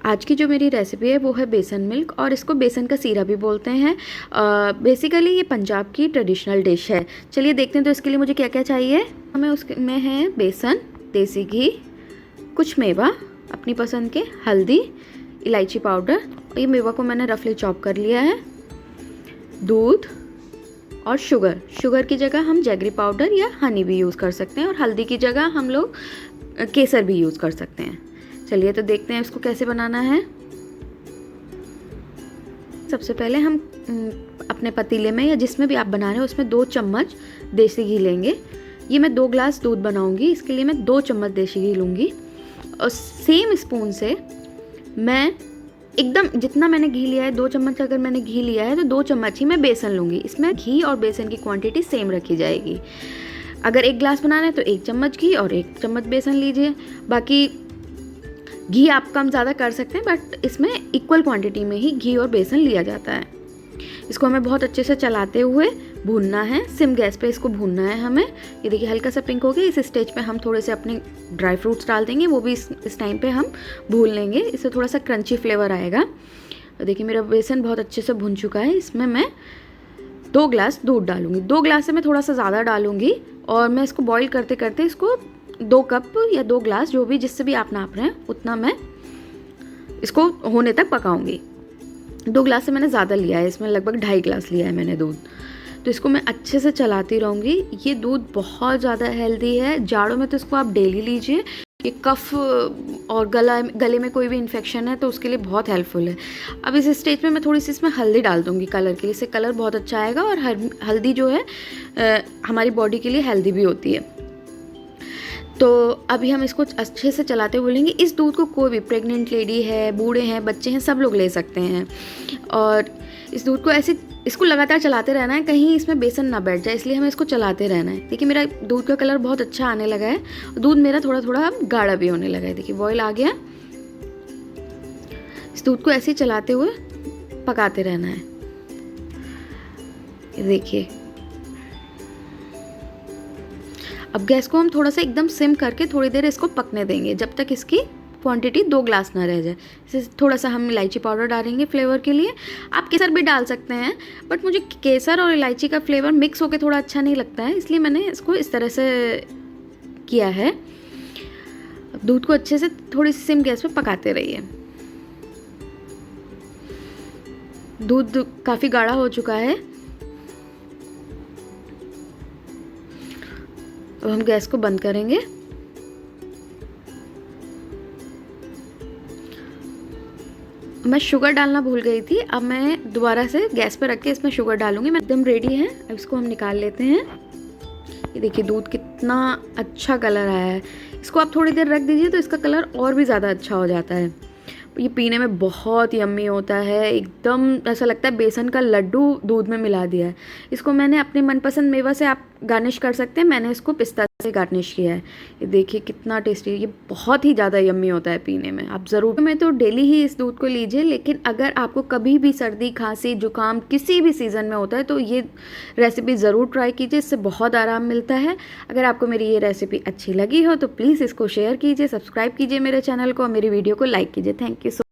आज की जो मेरी रेसिपी है वो है बेसन मिल्क, और इसको बेसन का सीरा भी बोलते हैं। बेसिकली ये पंजाब की ट्रेडिशनल डिश है। चलिए देखते हैं तो इसके लिए मुझे क्या क्या चाहिए। हमें उसमें है बेसन, देसी घी, कुछ मेवा अपनी पसंद के, हल्दी, इलायची पाउडर, ये मेवा को मैंने रफली चॉप कर लिया है, दूध और शुगर की जगह हम जैगरी पाउडर या हनी भी यूज़ कर सकते हैं, और हल्दी की जगह हम लोग केसर भी यूज़ कर सकते हैं। चलिए तो देखते हैं इसको कैसे बनाना है। सबसे पहले हम अपने पतीले में या जिसमें भी आप बना रहे हो उसमें 2 चम्मच देसी घी लेंगे। ये मैं 2 ग्लास दूध बनाऊंगी, इसके लिए मैं 2 चम्मच देसी घी लूँगी। और सेम स्पून से मैं एकदम जितना मैंने घी लिया है, 2 चम्मच अगर मैंने घी लिया है तो 2 चम्मच ही मैं बेसन लूँगी। इसमें घी और बेसन की क्वांटिटी सेम रखी जाएगी। अगर 1 ग्लास बनाना है तो 1 चम्मच घी और 1 चम्मच बेसन लीजिए। बाकी घी आप कम ज़्यादा कर सकते हैं, बट इसमें इक्वल क्वांटिटी में ही घी और बेसन लिया जाता है। इसको हमें बहुत अच्छे से चलाते हुए भूनना है, सिम गैस पे इसको भूनना है हमें। ये देखिए हल्का सा पिंक हो गया। इस स्टेज पे हम थोड़े से अपने ड्राई फ्रूट्स डाल देंगे, वो भी इस टाइम पे हम भून लेंगे, इससे थोड़ा सा क्रंची फ्लेवर आएगा। देखिए मेरा बेसन बहुत अच्छे से भुन चुका है। इसमें मैं 2 ग्लास दूध डालूंगी। 2 ग्लास से मैं थोड़ा सा ज़्यादा डालूंगी, और मैं इसको बॉईल करते करते इसको 2 कप या 2 ग्लास जो भी जिससे भी आप नाप रहे हैं उतना मैं इसको होने तक पकाऊंगी। 2 ग्लास से मैंने ज़्यादा लिया है, इसमें लगभग 2.5 ग्लास लिया है मैंने दूध। तो इसको मैं अच्छे से चलाती रहूँगी। ये दूध बहुत ज़्यादा हेल्दी है, जाड़ों में तो इसको आप डेली लीजिए। ये कफ़ और गले में कोई भी इन्फेक्शन है तो उसके लिए बहुत हेल्पफुल है। अब इस स्टेज में मैं थोड़ी सी इसमें हल्दी डाल दूँगी कलर के लिए, इससे कलर बहुत अच्छा आएगा, और हल्दी जो है हमारी बॉडी के लिए हेल्दी भी होती है। तो अभी हम इसको अच्छे से चलाते हुए बोलेंगे। इस दूध को कोई भी प्रेग्नेंट लेडी है, बूढ़े हैं, बच्चे हैं, सब लोग ले सकते हैं। और इस दूध को ऐसे इसको लगातार चलाते रहना है, कहीं इसमें बेसन ना बैठ जाए, इसलिए हमें इसको चलाते रहना है। देखिए मेरा दूध का कलर बहुत अच्छा आने लगा है, दूध मेरा थोड़ा थोड़ा अब गाढ़ा भी होने लगा है। देखिए बॉयल आ गया। इस दूध को ऐसे ही चलाते हुए पकाते रहना है। देखिए अब गैस को हम थोड़ा सा एकदम सिम करके थोड़ी देर इसको पकने देंगे, जब तक इसकी क्वांटिटी 2 ग्लास ना रह जाए। इसे थोड़ा सा हम इलायची पाउडर डालेंगे फ्लेवर के लिए। आप केसर भी डाल सकते हैं, बट मुझे केसर और इलायची का फ्लेवर मिक्स होकर थोड़ा अच्छा नहीं लगता है, इसलिए मैंने इसको इस तरह से किया है। दूध को अच्छे से थोड़ी सी सिम गैस पे पकाते रहिए। दूध काफ़ी गाढ़ा हो चुका है। अब हम गैस को बंद करेंगे। मैं शुगर डालना भूल गई थी, अब मैं दोबारा से गैस पर रख के इसमें शुगर डालूंगी। मैं एकदम रेडी है। अब इसको हम निकाल लेते हैं। ये देखिए दूध कितना अच्छा कलर आया है। इसको आप थोड़ी देर रख दीजिए तो इसका कलर और भी ज़्यादा अच्छा हो जाता है। ये पीने में बहुत यम्मी होता है, एकदम ऐसा लगता है बेसन का लड्डू दूध में मिला दिया है। इसको मैंने अपने मनपसंद मेवा से आप गार्निश कर सकते हैं, मैंने इसको पिस्ता से गार्निश किया है। ये देखिए कितना टेस्टी है, ये बहुत ही ज़्यादा यम्मी होता है पीने में। आप ज़रूर में तो डेली ही इस दूध को लीजिए, लेकिन अगर आपको कभी भी सर्दी, खांसी, जुकाम किसी भी सीज़न में होता है तो ये रेसिपी ज़रूर ट्राई कीजिए, इससे बहुत आराम मिलता है। अगर आपको मेरी ये रेसिपी अच्छी लगी हो तो प्लीज़ इसको शेयर कीजिए, सब्सक्राइब कीजिए मेरे चैनल को, और मेरी वीडियो को लाइक कीजिए। Thank you so